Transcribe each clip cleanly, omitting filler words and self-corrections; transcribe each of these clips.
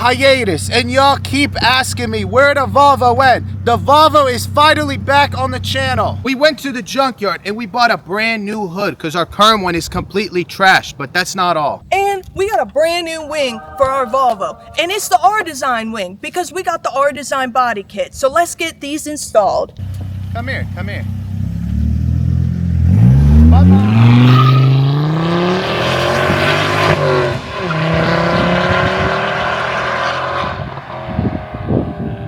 hiatus, and y'all keep asking me where the Volvo went. The Volvo is finally back on the channel. We went to the junkyard and we bought a brand new hood because our current one is completely trashed, but that's not all. And we got a brand new wing for our Volvo, and it's the R-Design wing because we got the R-Design body kit. So let's get these installed. Come here, come here. Bye-bye.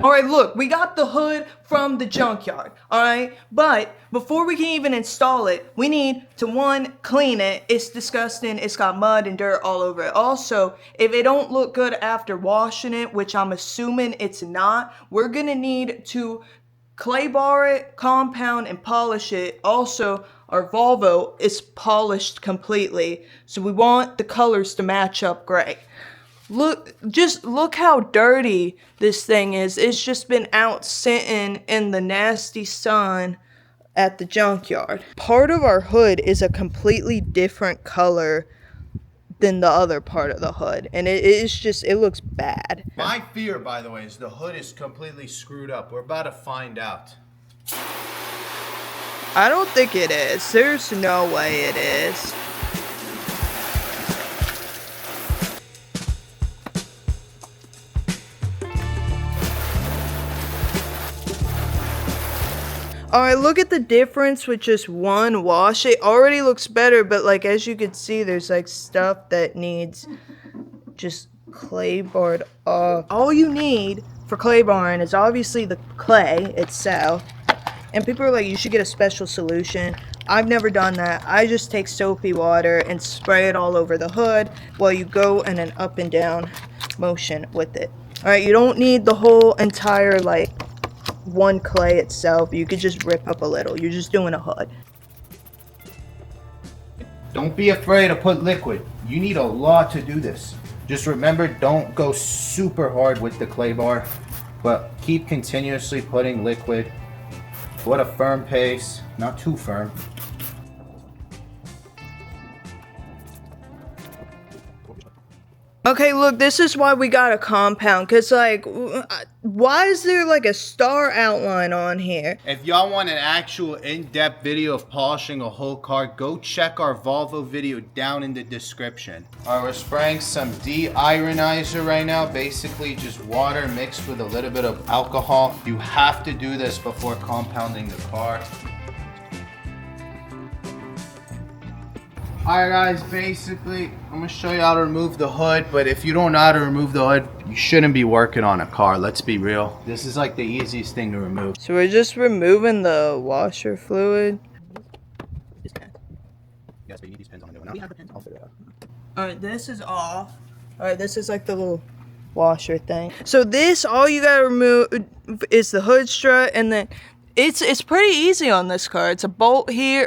Alright, look, we got the hood from the junkyard, alright? But before we can even install it, we need to, one, clean it. It's disgusting. It's got mud and dirt all over it. Also, if it don't look good after washing it, which I'm assuming it's not, we're gonna need to clay bar it, compound, and polish it. Also, our Volvo is polished completely, so we want the colors to match up great. Just look how dirty this thing is. It's just been out sitting in the nasty sun at the junkyard. Part of our hood is a completely different color than the other part of the hood, and it looks bad. My fear, by the way, is the hood is completely screwed up. We're about to find out. I don't think it is. There's no way it is. Alright, look at the difference with just one wash. It already looks better, but like as you can see, there's like stuff that needs just clay barred off. All you need for clay barring is obviously the clay itself. And people are like, you should get a special solution. I've never done that. I just take soapy water and spray it all over the hood while you go in an up and down motion with it. Alright, you don't need the whole entire like one clay itself. You could just rip up a little. You're just doing a hood. Don't be afraid to put liquid. You need a lot to do this. Just remember, don't go super hard with the clay bar, but keep continuously putting liquid. Put a firm pace, not too firm. Okay, look, this is why we got a compound, because, like, why is there, like, a star outline on here? If y'all want an actual in-depth video of polishing a whole car, go check our Volvo video down in the description. Alright, we're spraying some de-ironizer right now, basically just water mixed with a little bit of alcohol. You have to do this before compounding the car. Alright guys, basically, I'm going to show you how to remove the hood, but if you don't know how to remove the hood, you shouldn't be working on a car, let's be real. This is like the easiest thing to remove. So we're just removing the washer fluid. Yes, but you need these pins on the new one. I'll figure it out. Alright, this is off. Alright, this is like the little washer thing. So this, all you gotta remove is the hood strut, and then it's pretty easy on this car. It's a bolt here,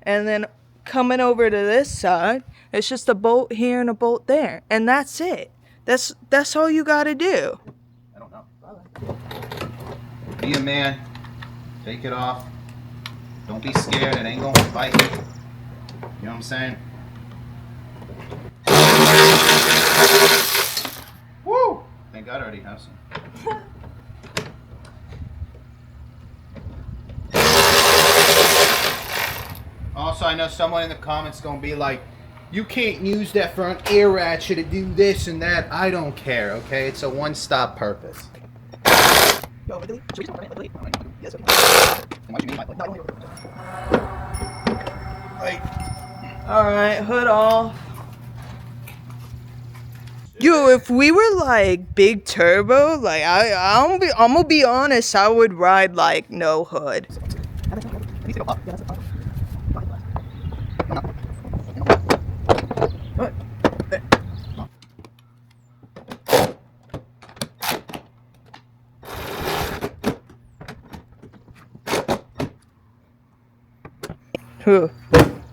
and then coming over to this side, it's just a bolt here and a bolt there, and that's it. That's all you gotta do. I don't know. Be a man. Take it off. Don't be scared. It ain't gonna fight. You know what I'm saying? Woo! Thank God I already have some. Also, I know someone in the comments gonna be like, you can't use that front air ratchet to do this and that. I don't care, okay? It's a one-stop purpose. Alright, hood off. Yo, if we were like big turbo, like I'm gonna be honest, I would ride like no hood.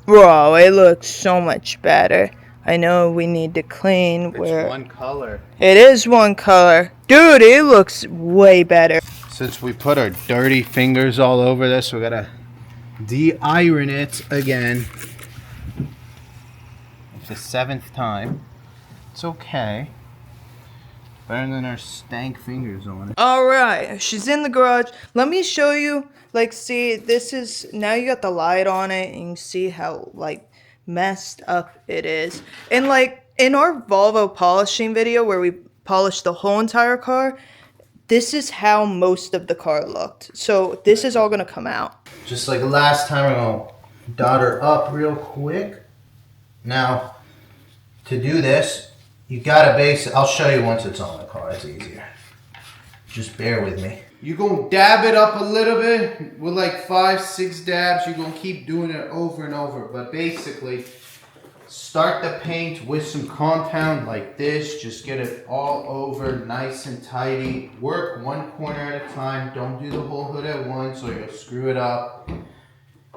Bro, it looks so much better. I know we need to clean where... It's one color. It is one color. Dude, it looks way better. Since we put our dirty fingers all over this, we gotta de-iron it again. It's the 7th time. It's okay. Better than our stank fingers on it. All right, she's in the garage. Let me show you. Like, see, this is, now you got the light on it, and you can see how, like, messed up it is. And, like, in our Volvo polishing video where we polished the whole entire car, this is how most of the car looked. So this is all gonna come out. Just like last time, I'm gonna dot her up real quick. Now, to do this, you gotta I'll show you once it's on the car, it's easier. Just bear with me. You're gonna dab it up a little bit with like 5-6 dabs. You're gonna keep doing it over and over. But basically, start the paint with some compound like this. Just get it all over nice and tidy. Work one corner at a time. Don't do the whole hood at once or you'll screw it up.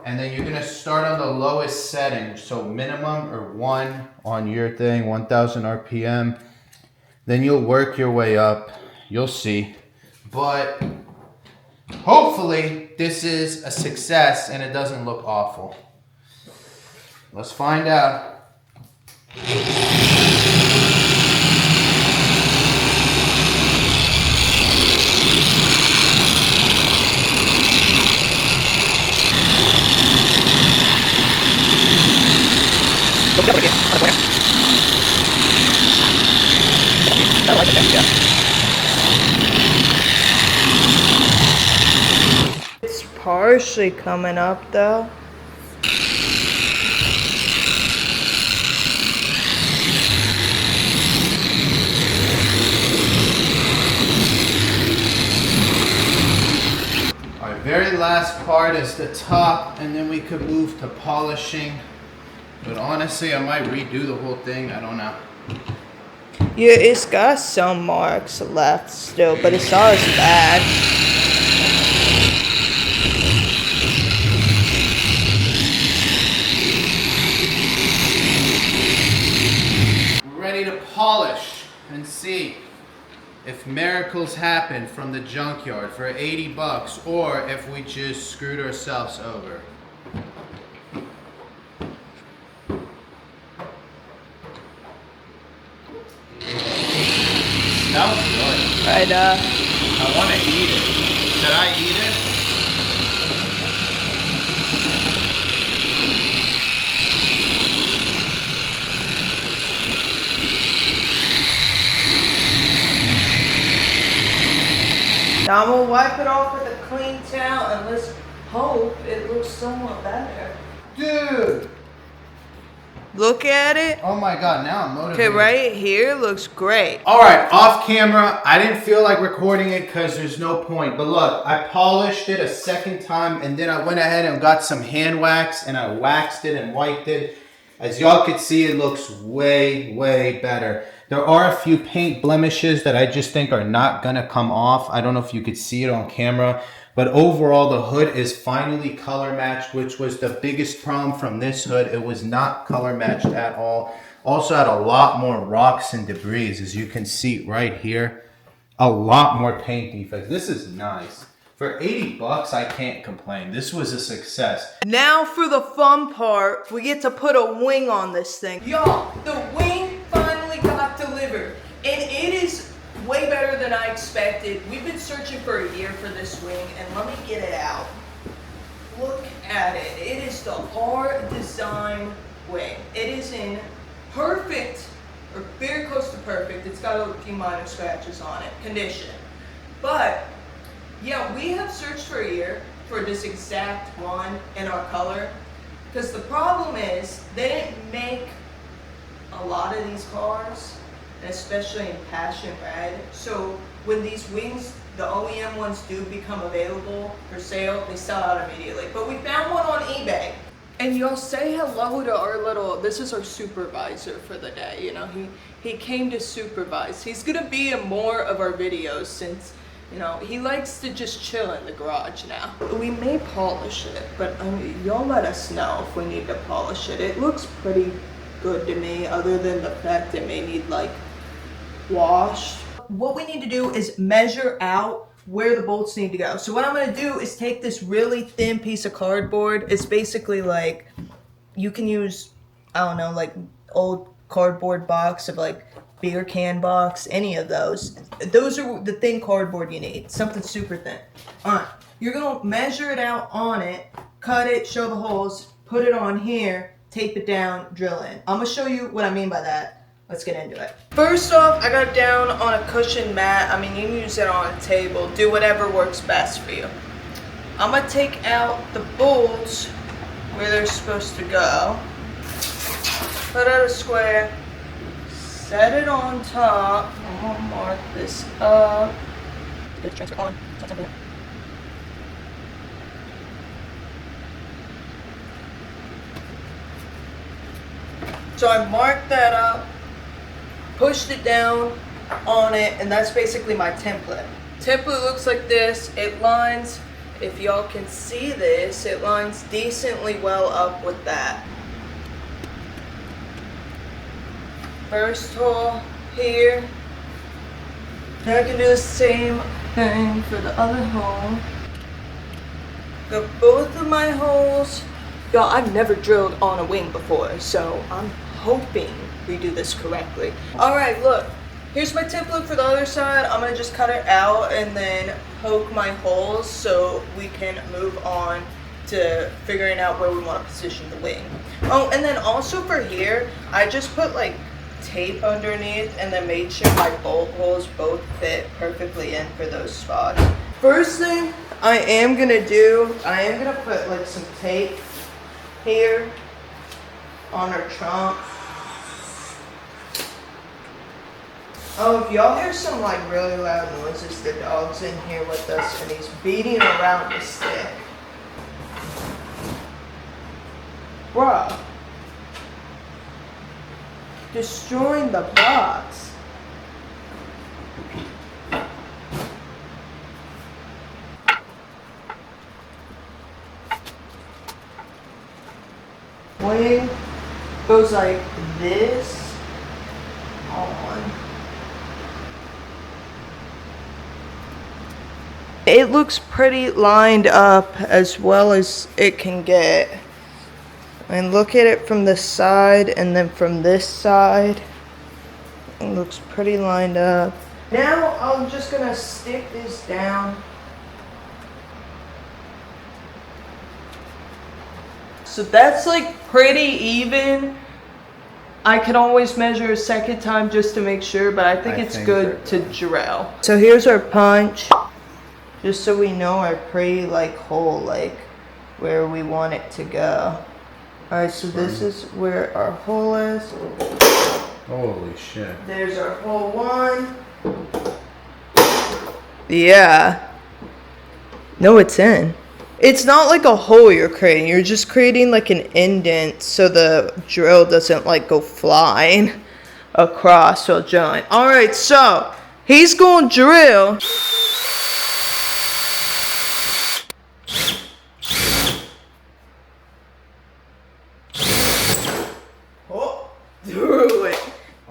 And then you're gonna start on the lowest setting. So minimum or 1 on your thing, 1000 RPM. Then you'll work your way up. You'll see. But hopefully this is a success and it doesn't look awful. Let's find out. It's partially coming up though. Our very last part is the top, and then we could move to polishing. But honestly, I might redo the whole thing. I don't know. Yeah, it's got some marks left still, but it's not as bad. We're ready to polish and see if miracles happen from the junkyard for 80 bucks or if we just screwed ourselves over. Smells good. Right, I want to eat it. Should I eat it? now I'm gonna wipe it off with a clean towel and let's hope it looks somewhat better. Dude! Look at it. Oh my god, now I'm motivated. Okay, right here looks great. Alright, off camera, I didn't feel like recording it because there's no point. But look, I polished it a second time and then I went ahead and got some hand wax and I waxed it and wiped it. As y'all could see, it looks way, way better. There are a few paint blemishes that I just think are not gonna come off. I don't know if you could see it on camera. But overall, the hood is finally color matched, which was the biggest problem from this hood. It was not color matched at all. Also had a lot more rocks and debris, as you can see right here. A lot more paint defects. This is nice. For 80 bucks, I can't complain. This was a success. Now for the fun part, we get to put a wing on this thing. Y'all, the wing finally got delivered. And it is way better than I expected. We've been searching for a year for this wing, and let me get it out. Look at it. It is the R Design wing. It is in perfect, or very close to perfect, it's got a few minor scratches on it, condition. But, yeah, we have searched for a year for this exact one in our color, because the problem is, they didn't make a lot of these cars, especially in passion red. So when these wings, the OEM ones do become available for sale, they sell out immediately. But we found one on eBay. And you'll say hello to our little, this is our supervisor for the day, you know, he came to supervise. He's gonna be in more of our videos since, you know, he likes to just chill in the garage now. We may polish it, but I mean, y'all let us know if we need to polish it. It looks pretty good to me, other than the fact it may need like washed. What we need to do is measure out where the bolts need to go. So what I'm gonna do is take this really thin piece of cardboard. It's basically like, you can use, I don't know, like old cardboard box of like beer can box, any of those. Those are the thin cardboard you need, something super thin. All right, you're gonna measure it out on it, cut it, show the holes, put it on here, tape it down, drill in. I'm gonna show you what I mean by that. Let's get into it. First off, I got it down on a cushion mat. I mean, you can use it on a table. Do whatever works best for you. I'm gonna take out the bolts where they're supposed to go. Put out a square. Set it on top. I'm gonna mark this up. Get the transfer on. So I marked that up, pushed it down on it, and that's basically my template. Template looks like this. It lines, if y'all can see this, it lines decently well up with that. First hole here. Now I can do the same thing for the other hole. Got both of my holes. Y'all, I've never drilled on a wing before, so I'm hoping we do this correctly. Alright, look. Here's my template for the other side. I'm gonna just cut it out and then poke my holes so we can move on to figuring out where we want to position the wing. Oh, and then also for here, I just put like tape underneath and then made sure my bolt holes both fit perfectly in for those spots. First thing I am gonna do, I am gonna put like some tape here on our trunk. Oh, if y'all hear some like really loud noises, the dog's in here with us and he's beating around the stick. Bruh. Destroying the box. Wing goes like this on. It looks pretty lined up as well as it can get. And look at it from the side and then from this side. It looks pretty lined up. Now I'm just gonna stick this down. So that's like pretty even. I can always measure a second time just to make sure, but I think it's good to drill. So here's our punch, just so we know our pretty like hole, like where we want it to go. Alright, so this is where our hole is. Holy shit. There's our hole one. Yeah. No, it's in. It's not like a hole you're creating. You're just creating like an indent so the drill doesn't like go flying across while drilling. Alright, so he's going to drill. Oh, through it.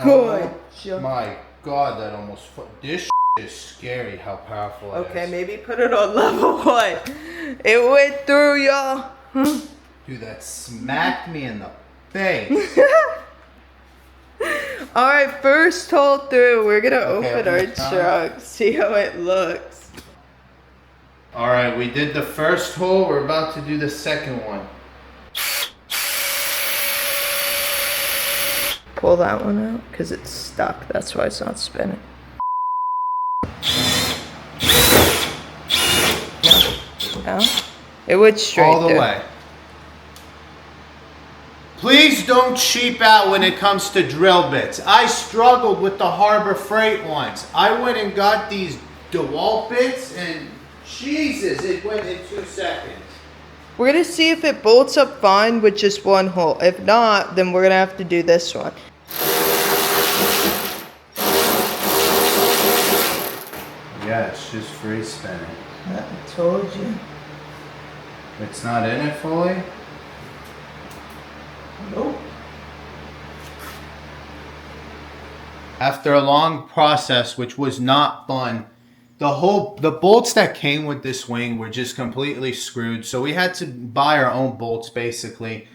Good. Oh my god, that almost... This is scary how powerful it is. Okay, maybe put it on level 1. It went through, y'all. Dude, that smacked me in the face. Alright, first hole through. We're gonna open our truck, see how it looks. Alright, we did the first hole. We're about to do the second one. Pull that one out, because it's stuck. That's why it's not spinning. No? It went straight all the through. way. Please don't cheap out when it comes to drill bits. I struggled with the Harbor Freight ones. I went and got these DeWalt bits and Jesus, it went in 2 seconds. We're gonna see if it bolts up fine with just one hole. If not, then we're gonna have to do this one. Yeah, it's just free spinning. I told you. It's not in it fully? Nope. After a long process, which was not fun, the bolts that came with this wing were just completely screwed. So we had to buy our own bolts basically.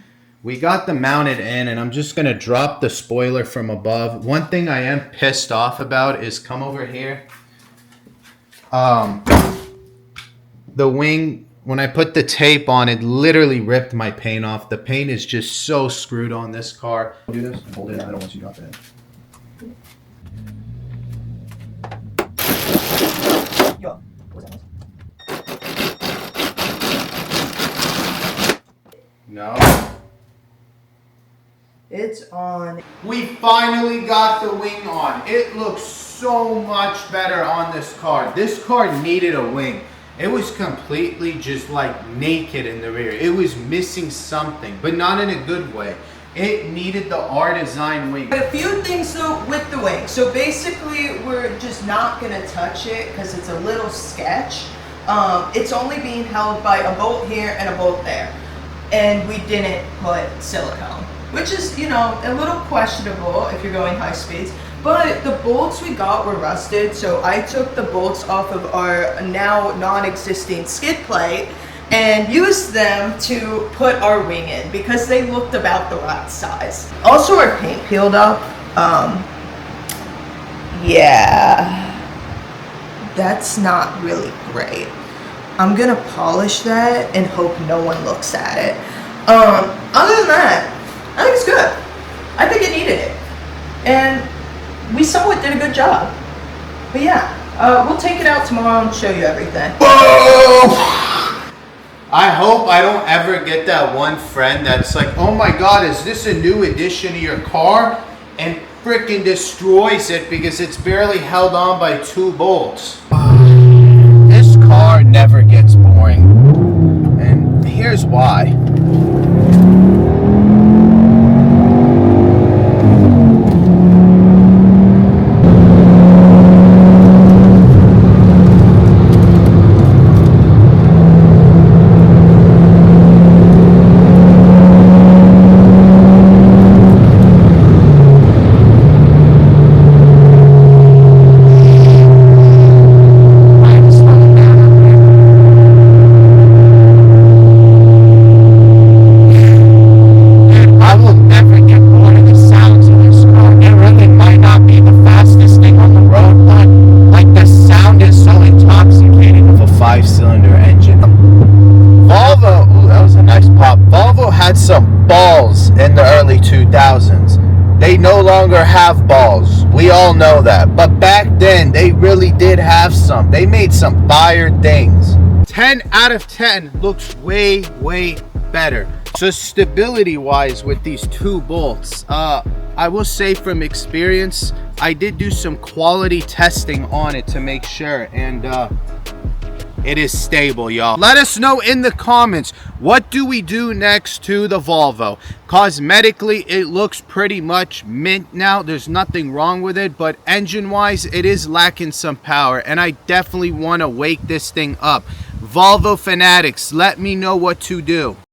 we got the mounted in, and I'm just gonna drop the spoiler from above. One thing I am pissed off about is, come over here. The wing, when I put the tape on, it literally ripped my paint off. The paint is just so screwed on this car. Do this, hold it, I don't want you to drop it. Yo, what's that? No. It's on. We finally got the wing on. It looks so much better on this car. This car needed a wing. It was completely just like naked in the rear. It was missing something, but not in a good way. It needed the R-Design wing. A few things though with the wing. So basically we're just not gonna touch it because it's a little sketch. It's only being held by a bolt here and a bolt there. And we didn't put silicone, which is, you know, a little questionable if you're going high speeds. But the bolts we got were rusted, so I took the bolts off of our now non-existing skid plate and used them to put our wing in because they looked about the right size. Also, our paint peeled up. Yeah, that's not really great. I'm gonna polish that and hope no one looks at it. Other than that, I think it's good. I think it needed it. And we somewhat did a good job. But yeah, we'll take it out tomorrow and show you everything. I hope I don't ever get that one friend that's like, oh my God, is this a new addition to your car? And freaking destroys it because it's barely held on by 2 bolts. This car never gets boring. And here's why. Some balls in the early 2000s. They no longer have balls. We all know that. But back then, they really did have some. They made some fire things. 10 out of 10 looks way, way better. So stability-wise with these 2 bolts, I will say from experience, I did do some quality testing on it to make sure, and it is stable, y'all. Let us know in the comments, what do we do next to the Volvo? Cosmetically, it looks pretty much mint now. There's nothing wrong with it, but engine-wise, it is lacking some power, and I definitely want to wake this thing up. Volvo fanatics, let me know what to do.